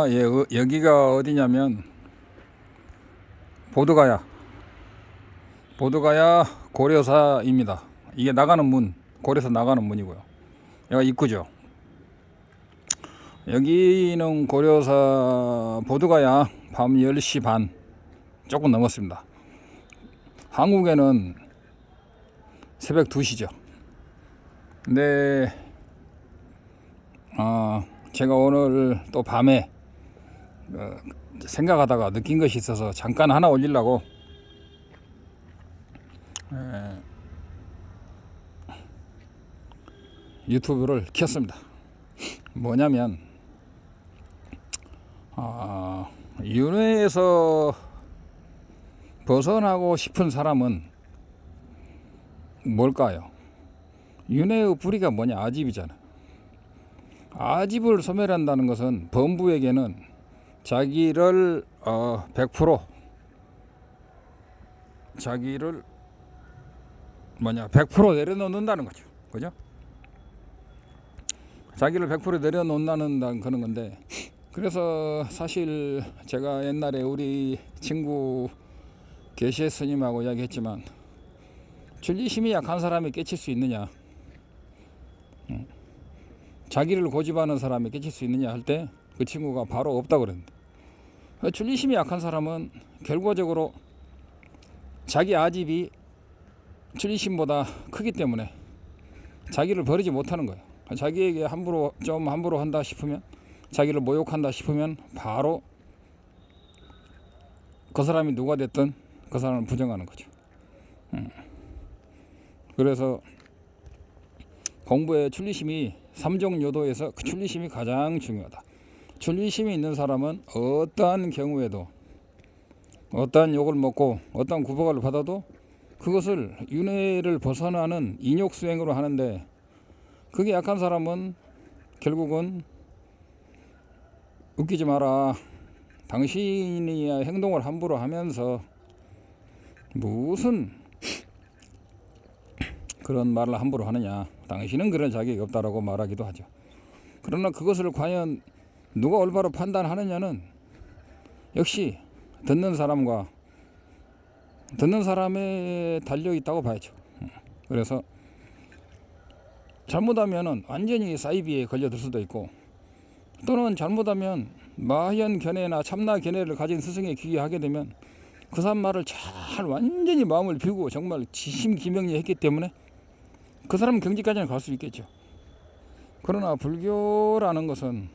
예, 여기가 어디냐면 보드가야, 보드가야 고려사입니다. 이게 나가는 문, 고려사 나가는 문이고요. 여기가 입구죠. 여기는 고려사 보드가야 밤 10시 반 조금 넘었습니다. 한국에는 새벽 2시죠. 근데 제가 오늘 또 밤에 생각하다가 느낀 것이 있어서 잠깐 하나 올리려고 유튜브를 켰습니다. 뭐냐면 윤회에서 벗어나고 싶은 사람은 뭘까요? 윤회의 뿌리가 뭐냐? 아집이잖아. 아집을 소멸한다는 것은 범부에게는 자기를 100% 자기를 100% 내려놓는다는 거죠. 그죠? 자기를 100% 내려놓는다는 그런 건데, 그래서 사실 제가 옛날에 우리 친구 계시의 스님하고 이야기했지만, 줄리심이 약한 사람이 깨칠 수 있느냐, 자기를 고집하는 사람이 깨칠 수 있느냐 할 때 그 친구가 바로 없다 그랬는데, 줄리심이 약한 사람은 결과적으로 자기 아집이 줄리심보다 크기 때문에 자기를 버리지 못하는 거예요. 자기에게 함부로 한다 싶으면, 자기를 모욕한다 싶으면 바로 그 사람이 누가 됐든 그 사람을 부정하는 거죠. 그래서 공부의 출리심이 3종 요도에서 그 출리심이 가장 중요하다. 출리심이 있는 사람은 어떠한 경우에도, 어떠한 욕을 먹고 어떠한 구박을 받아도 그것을 윤회를 벗어나는 인욕수행으로 하는데, 그게 약한 사람은 결국은 웃기지 마라, 당신이 행동을 함부로 하면서 무슨 그런 말을 함부로 하느냐, 당신은 그런 자격이 없다라고 말하기도 하죠. 그러나 그것을 과연 누가 올바로 판단하느냐는 역시 듣는 사람에 달려 있다고 봐야죠. 그래서 잘못하면 완전히 사이비에 걸려들 수도 있고, 또는 잘못하면 마현 견해나 참나 견해를 가진 스승의 귀에 하게 되면 그 사람 말을 잘 완전히 마음을 비우고 정말 지심기명리 했기 때문에 그 사람 경지까지는 갈 수 있겠죠. 그러나 불교라는 것은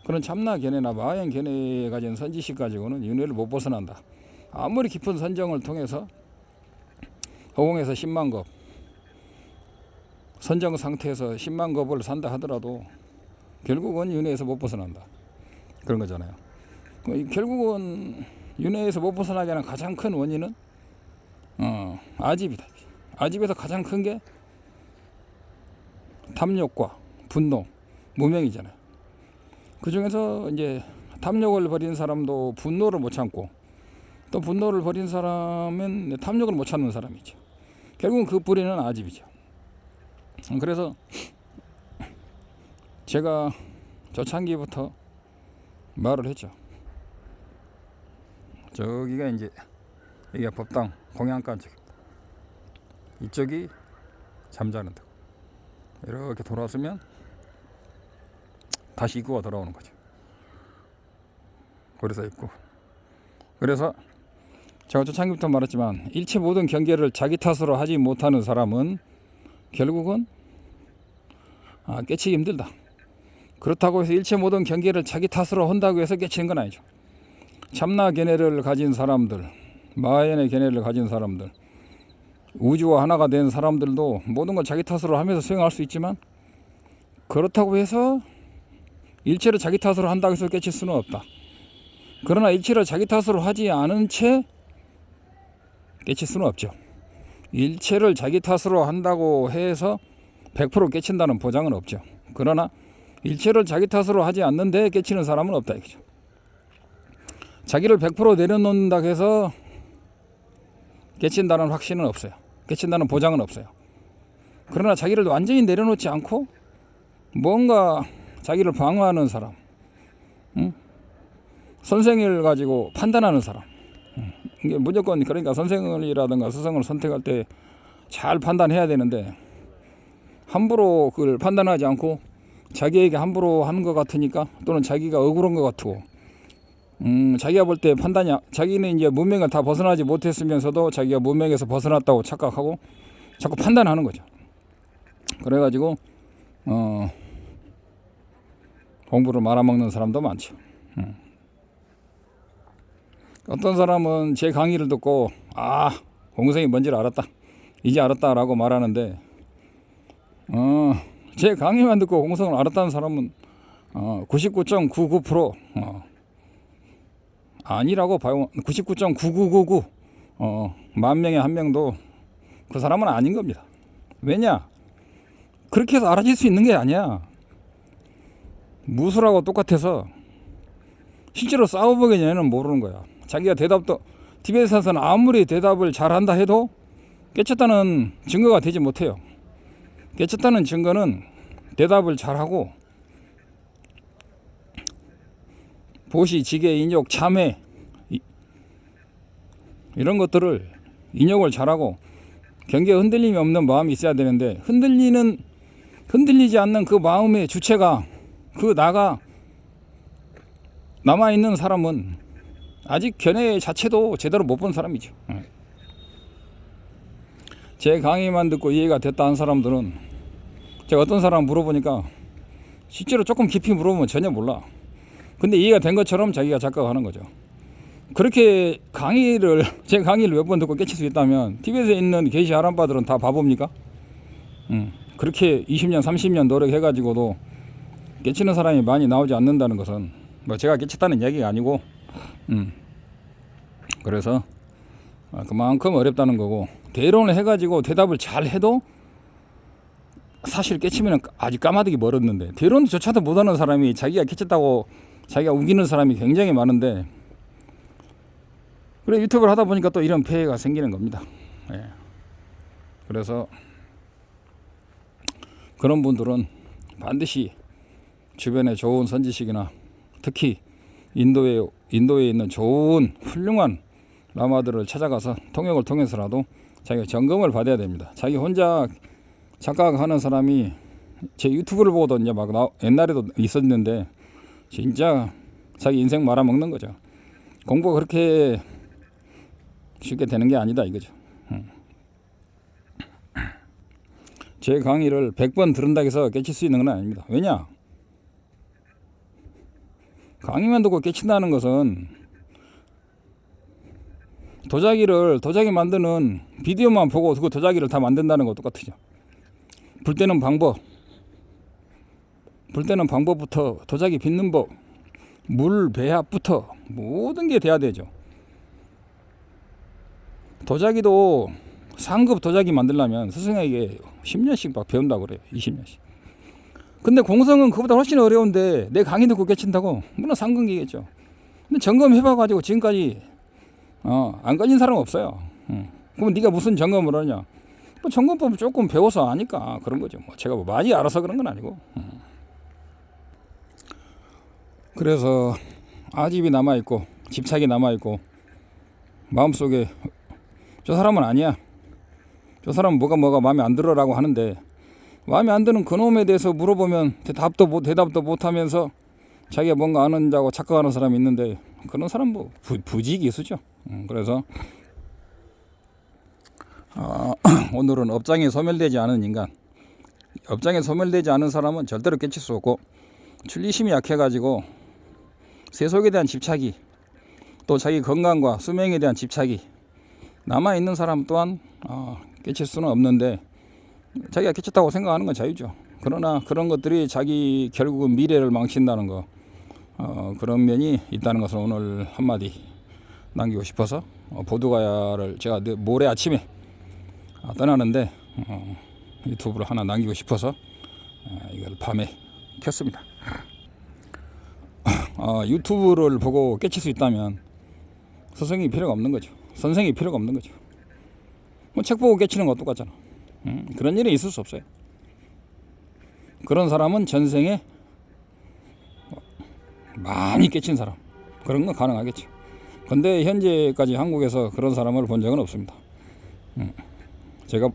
그런 참나 견해나 마현 견해에 가진 선지식 가지고는 윤회를 못 벗어난다. 아무리 깊은 선정을 통해서 허공에서 10만 겁, 선정 상태에서 10만 겁을 산다 하더라도 결국은 윤회에서 못 벗어난다. 그런 거잖아요. 결국은 윤회에서 못 벗어나게 하는 가장 큰 원인은 아집이다. 아집에서 가장 큰 게 탐욕과 분노, 무명이잖아요. 그 중에서 이제 탐욕을 버린 사람도 분노를 못 참고, 또 분노를 버린 사람은 탐욕을 못 참는 사람이죠. 결국은 그 뿌리는 아집이죠. 그래서 제가 초창기부터 말을 했죠. 저기가 이제 여기가 법당 공양가 쪽입니다. 이쪽이 잠자는 데. 이렇게 돌아서면 다시 입구가 돌아오는 거죠. 그래서 입구. 그래서 제가 초창기부터 말했지만, 일체 모든 경계를 자기 탓으로 하지 못하는 사람은 결국은 깨치기 힘들다. 그렇다고 해서 일체 모든 경계를 자기 탓으로 한다고 해서 깨치는 건 아니죠. 참나 견해를 가진 사람들, 마하연의 견해를 가진 사람들, 우주와 하나가 된 사람들도 모든 걸 자기 탓으로 하면서 수행할 수 있지만, 그렇다고 해서 일체를 자기 탓으로 한다고 해서 깨칠 수는 없다. 그러나 일체를 자기 탓으로 하지 않은 채 깨칠 수는 없죠. 일체를 자기 탓으로 한다고 해서 100% 깨친다는 보장은 없죠. 그러나 일체를 자기 탓으로 하지 않는데 깨치는 사람은 없다 이거죠. 자기를 100% 내려놓는다 해서 깨친다는 확신은 없어요. 깨친다는 보장은 없어요. 그러나 자기를 완전히 내려놓지 않고 뭔가 자기를 방어하는 사람, 선생을 가지고 판단하는 사람. 이게 무조건 그러니까 선생이라든가 스승을 선택할 때 잘 판단해야 되는데 함부로 그걸 판단하지 않고 자기에게 함부로 하는 것 같으니까 또는 자기가 억울한 것 같고 자기가 볼 때 판단이 자기는 이제 문명을 다 벗어나지 못했으면서도 자기가 문명에서 벗어났다고 착각하고 자꾸 판단하는 거죠. 그래가지고 공부를 말아먹는 사람도 많죠. 어떤 사람은 제 강의를 듣고 공성이 뭔지를 알았다, 이제 알았다라고 말하는데 제 강의만 듣고 공성을 알았다는 사람은 99.99% 아니라고 봐요. 99.9999 만 명에 한 명도 그 사람은 아닌 겁니다. 왜냐? 그렇게 해서 알아질 수 있는 게 아니야. 무술하고 똑같아서 실제로 싸워보기 전에는 모르는 거야. 자기가 대답도 티베트에서는 아무리 대답을 잘한다 해도 깨쳤다는 증거가 되지 못해요. 깨쳤다는 증거는 대답을 잘하고 보시, 지계, 인욕, 참회 이런 것들을 인욕을 잘하고 경계에 흔들림이 없는 마음이 있어야 되는데 흔들리지 않는 그 마음의 주체가 그 나가 남아있는 사람은 아직 견해 자체도 제대로 못 본 사람이죠. 제 강의만 듣고 이해가 됐다 한 사람들은 제가 어떤 사람 물어보니까 실제로 조금 깊이 물어보면 전혀 몰라. 근데 이해가 된 것처럼 자기가 착각하는 거죠. 그렇게 제 강의를 몇 번 듣고 깨칠 수 있다면 티베트에 있는 게시 하람파들은 다 바보입니까? 그렇게 20년 30년 노력해가지고도 깨치는 사람이 많이 나오지 않는다는 것은 뭐 제가 깨쳤다는 얘기가 아니고 그래서 그만큼 어렵다는 거고, 대론을 해가지고 대답을 잘 해도 사실 깨치면 아직 까마득이 멀었는데 대론조차도 못하는 사람이 자기가 깨쳤다고 자기가 우기는 사람이 굉장히 많은데, 그래 유튜브를 하다 보니까 또 이런 폐해가 생기는 겁니다. 그래서 그런 분들은 반드시 주변에 좋은 선지식이나 특히 인도에 있는 좋은 훌륭한 라마들을 찾아가서 통역을 통해서라도 자기가 점검을 받아야 됩니다. 자기 혼자 착각하는 사람이 제 유튜브를 보고도 이제 옛날에도 있었는데 진짜 자기 인생 말아먹는 거죠. 공부가 그렇게 쉽게 되는 게 아니다 이거죠. 제 강의를 100번 들은다고 해서 깨칠 수 있는 건 아닙니다. 왜냐? 강의만 듣고 깨친다는 것은 도자기 만드는 비디오만 보고 그 도자기를 다 만든다는 거 똑같죠. 불 때는 방법부터 도자기 빚는 법, 물 배합부터 모든 게 돼야 되죠. 도자기도 상급 도자기 만들려면 스승에게 10년씩 막 배운다고 그래요. 20년씩. 근데 공성은 그보다 훨씬 어려운데 내 강의 듣고 깨친다고? 물론 상급이겠죠. 근데 점검해봐가지고 지금까지 안 걸린 사람은 없어요. 그럼 네가 무슨 점검을 하냐? 뭐 점검법을 조금 배워서 아니까 그런 거죠. 뭐 제가 뭐 많이 알아서 그런 건 아니고. 그래서 아집이 남아있고 집착이 남아있고 마음속에 저 사람은 아니야, 저 사람은 뭐가 마음에 안 들어라고 하는데 마음에 안 드는 그놈에 대해서 물어보면 대답도 못하면서 자기가 뭔가 아는 자고 착각하는 사람이 있는데 그런 사람 뭐 부지기수죠. 그래서 오늘은 업장에 소멸되지 않은 인간, 업장에 소멸되지 않은 사람은 절대로 깨칠 수 없고 출리심이 약해가지고 세속에 대한 집착이 또 자기 건강과 수명에 대한 집착이 남아있는 사람 또한 깨칠 수는 없는데 자기가 깨쳤다고 생각하는 건 자유죠. 그러나 그런 것들이 자기 결국은 미래를 망친다는 거, 그런 면이 있다는 것을 오늘 한마디 남기고 싶어서 보두가야를 제가 모레 아침에 떠나는데 유튜브를 하나 남기고 싶어서 이걸 밤에 켰습니다. 유튜브를 보고 깨칠 수 있다면 스승이 필요가 없는 거죠. 선생이 필요가 없는 거죠. 뭐 책 보고 깨치는 거 똑같잖아. 그런 일이 있을 수 없어요. 그런 사람은 전생에 많이 깨친 사람, 그런 건 가능하겠죠. 근데 현재까지 한국에서 그런 사람을 본 적은 없습니다. 제가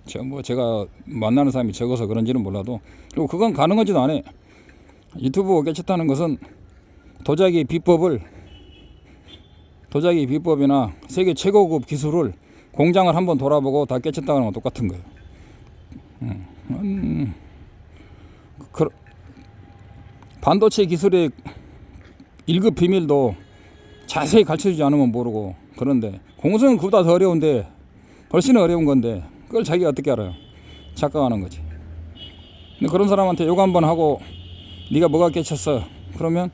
만나는 사람이 적어서 그런지는 몰라도, 그리고 그건 가능하지도 않아요. 유튜브 깨쳤다는 것은 도자기 비법이나 세계 최고급 기술을 공장을 한번 돌아보고 다 깨쳤다는 건 똑같은 거예요. 반도체 기술의 1급 비밀도 자세히 가르쳐주지 않으면 모르고, 그런데 공성은 그보다 더 어려운데, 훨씬 어려운 건데 그걸 자기가 어떻게 알아요? 착각하는 거지. 근데 그런 사람한테 욕 한번 하고 네가 뭐가 깨쳤어 그러면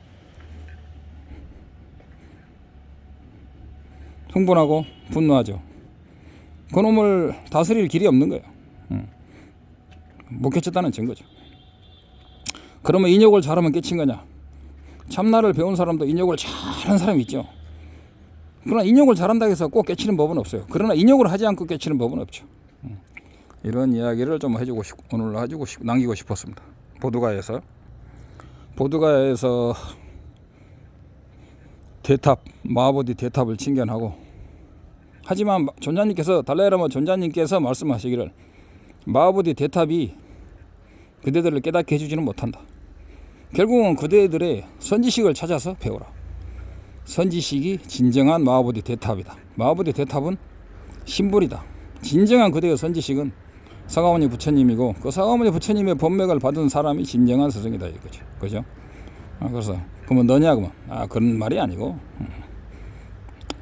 흥분하고 분노하죠. 그놈을 다스릴 길이 없는 거예요. 못 깨쳤다는 증거죠. 그러면 인욕을 잘하면 깨친 거냐? 참나를 배운 사람도 인욕을 잘하는 사람이 있죠. 그러나 인욕을 잘한다고 해서 꼭 깨치는 법은 없어요. 그러나 인욕을 하지 않고 깨치는 법은 없죠. 이런 이야기를 좀 오늘 남기고 싶었습니다. 보드가에서 마하보디 대탑을 칭견하고, 하지만 달라이라마 존자님께서 말씀하시기를 마하보디 대탑이 그대들을 깨닫게 해주지는 못한다. 결국은 그대들의 선지식을 찾아서 배우라. 선지식이 진정한 마하보디 대탑이다. 마하보디 대탑은 심불이다. 진정한 그대의 선지식은 사가모니 부처님이고, 그 사가모니 부처님의 법맥을 받은 사람이 진정한 스승이다 이거죠. 그죠? 그래서 그러면 너냐 그러면 그런 말이 아니고,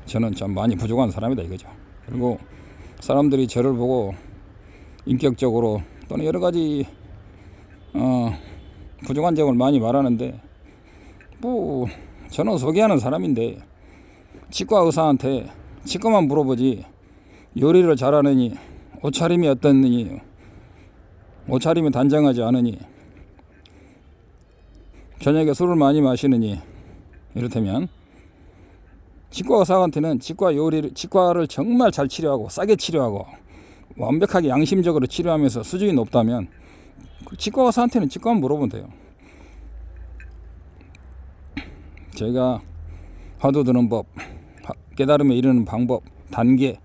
저는 참 많이 부족한 사람이다 이거죠. 그리고 사람들이 저를 보고 인격적으로 또는 여러 가지 부족한 점을 많이 말하는데, 저는 소개하는 사람인데 치과 의사한테 치과만 물어보지 요리를 잘하느니, 옷차림이 어떻느니, 옷차림이 단정하지 않으니, 저녁에 술을 많이 마시느니, 이렇다면 치과 의사한테는 치과를 정말 잘 치료하고 싸게 치료하고 완벽하게 양심적으로 치료하면서 수준이 높다면 그 치과 의사한테는 치과만 물어보면 돼요. 제가 화두 드는 법, 깨달음에 이르는 방법, 단계,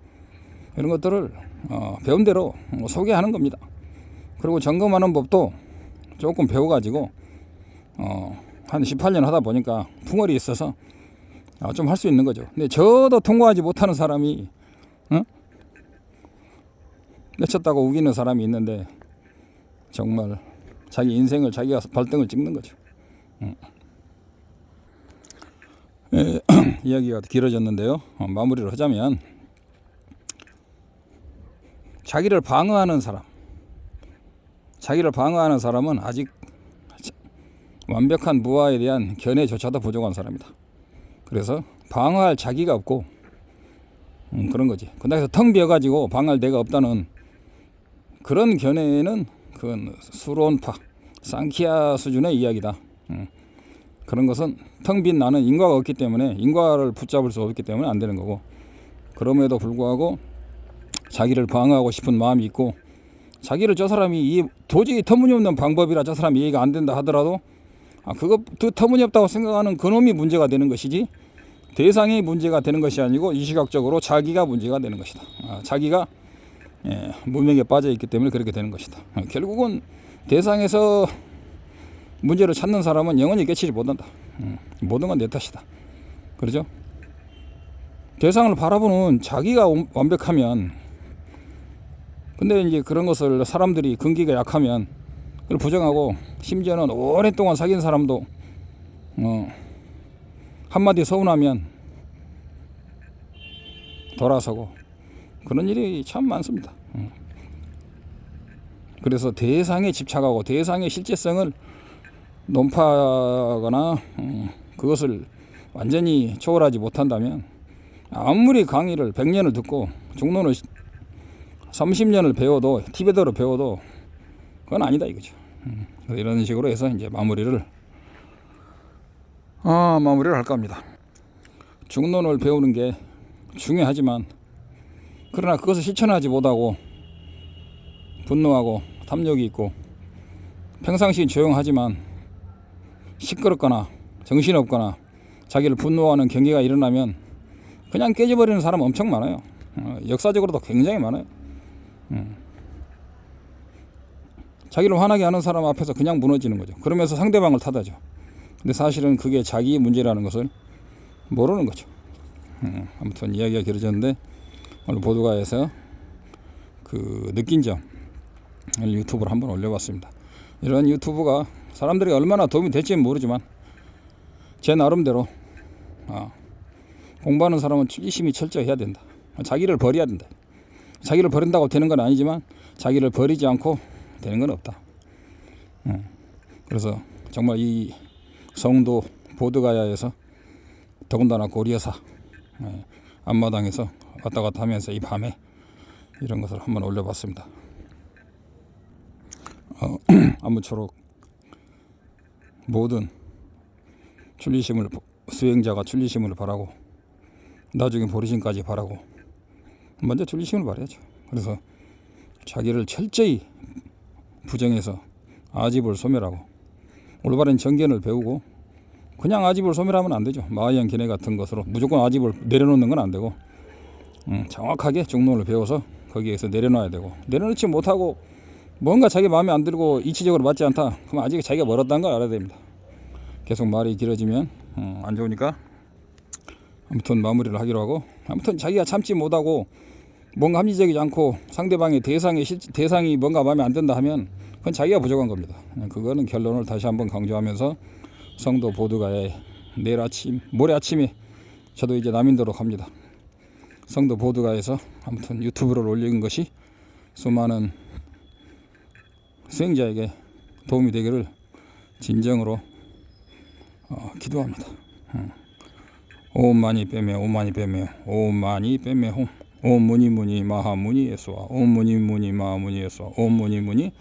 이런 것들을 배운 대로 소개하는 겁니다. 그리고 점검하는 법도 조금 배워가지고 한 18년 하다 보니까 풍월이 있어서 좀 할 수 있는 거죠. 근데 저도 통과하지 못하는 사람이 깨쳤다고 우기는 사람이 있는데, 정말 자기 인생을 자기가 발등을 찍는 거죠. 이야기가 길어졌는데요. 마무리를 하자면, 자기를 방어하는 사람은 아직 완벽한 무아에 대한 견해조차도 부족한 사람이다. 그래서 방어할 자기가 없고 그런 거지. 근데 텅 비어가지고 방어할 데가 없다는 그런 견해는 그건 수론파, 상키아 수준의 이야기다. 그런 것은 텅 빈 나는 인과가 없기 때문에, 인과를 붙잡을 수 없기 때문에 안 되는 거고, 그럼에도 불구하고 자기를 방어하고 싶은 마음이 있고, 자기를 저 사람이 도저히 터무니없는 방법이라 저 사람이 이해가 안 된다 하더라도 그거 터무니없다고 생각하는 그놈이 문제가 되는 것이지, 대상이 문제가 되는 것이 아니고 이시각적으로 자기가 문제가 되는 것이다. 자기가 무명에 빠져 있기 때문에 그렇게 되는 것이다. 결국은 대상에서 문제를 찾는 사람은 영원히 깨치지 못한다. 모든 건 내 탓이다. 그렇죠? 대상을 바라보는 자기가 완벽하면, 근데 이제 그런 것을 사람들이 근기가 약하면 그걸 부정하고, 심지어는 오랫동안 사귄 사람도 한마디 서운하면 돌아서고, 그런 일이 참 많습니다. 그래서 대상에 집착하고 대상의 실제성을 논파하거나 그것을 완전히 초월하지 못한다면, 아무리 강의를 100년을 듣고 중론을 30년을 배워도, 티베트어로 배워도 그건 아니다 이거죠. 이런 식으로 해서 이제 마무리를 할까 합니다. 중론을 배우는 게 중요하지만, 그러나 그것을 실천하지 못하고 분노하고 탐욕이 있고, 평상시엔 조용하지만 시끄럽거나 정신없거나 자기를 분노하는 경계가 일어나면 그냥 깨져버리는 사람 엄청 많아요. 역사적으로도 굉장히 많아요. 자기를 화나게 하는 사람 앞에서 그냥 무너지는 거죠. 그러면서 상대방을 탓하죠. 근데 사실은 그게 자기 문제라는 것을 모르는 거죠. 아무튼 이야기가 길어졌는데 오늘 보도가에서 그 느낀 점을 유튜브로 한번 올려봤습니다. 이런 유튜브가 사람들이 얼마나 도움이 될지는 모르지만 제 나름대로 공부하는 사람은 이심이 철저히 해야 된다. 자기를 버려야 된다. 자기를 버린다고 되는 건 아니지만 자기를 버리지 않고 되는 건 없다. 그래서 정말 이 성도 보드가야에서 더군다나 고리여사 앞마당에서 왔다 갔다 하면서 이 밤에 이런 것을 한번 올려봤습니다. 아무쪼록 모든 수행자가 출리심을 바라고 나중에 보리심까지 바라고 먼저 출리심을 바라야죠. 그래서 자기를 철저히 부정해서 아집을 소멸하고 올바른 정견을 배우고 그냥 아집을 소멸하면 안 되죠. 마하양 견해 같은 것으로 무조건 아집을 내려놓는 건 안 되고 정확하게 중론을 배워서 거기에서 내려놔야 되고 내려놓지 못하고 뭔가 자기 마음에 안 들고 이치적으로 맞지 않다. 그럼 아직 자기가 멀었다는 걸 알아야 됩니다. 계속 말이 길어지면 안 좋으니까 아무튼 마무리를 하기로 하고 아무튼 자기가 참지 못하고 뭔가 합리적이지 않고 상대방의 대상이 뭔가 마음에 안 든다 하면 그건 자기가 부족한 겁니다. 그거는 결론을 다시 한번 강조하면서 성도 보드가야에 모레 아침에 저도 이제 남인도로 갑니다. 성도 보드가에서 아무튼 유튜브를 올린 것이 수많은 수행자에게 도움이 되기를 진정으로 기도합니다. 옴 마니 빼매 옴 마니 빼매 옴 마니 빼매 옴 무니 무니 마하 무니 예수와 옴 무니 무니 마하 무니 예수와 옴 무니 무니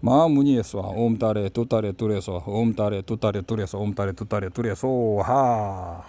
마하 무니 예수와 옴 딸에 뚜 딸에 뚜레소 옴 딸에 뚜 딸에 뚜레소 옴 딸에 뚜 딸에 뚜레소 하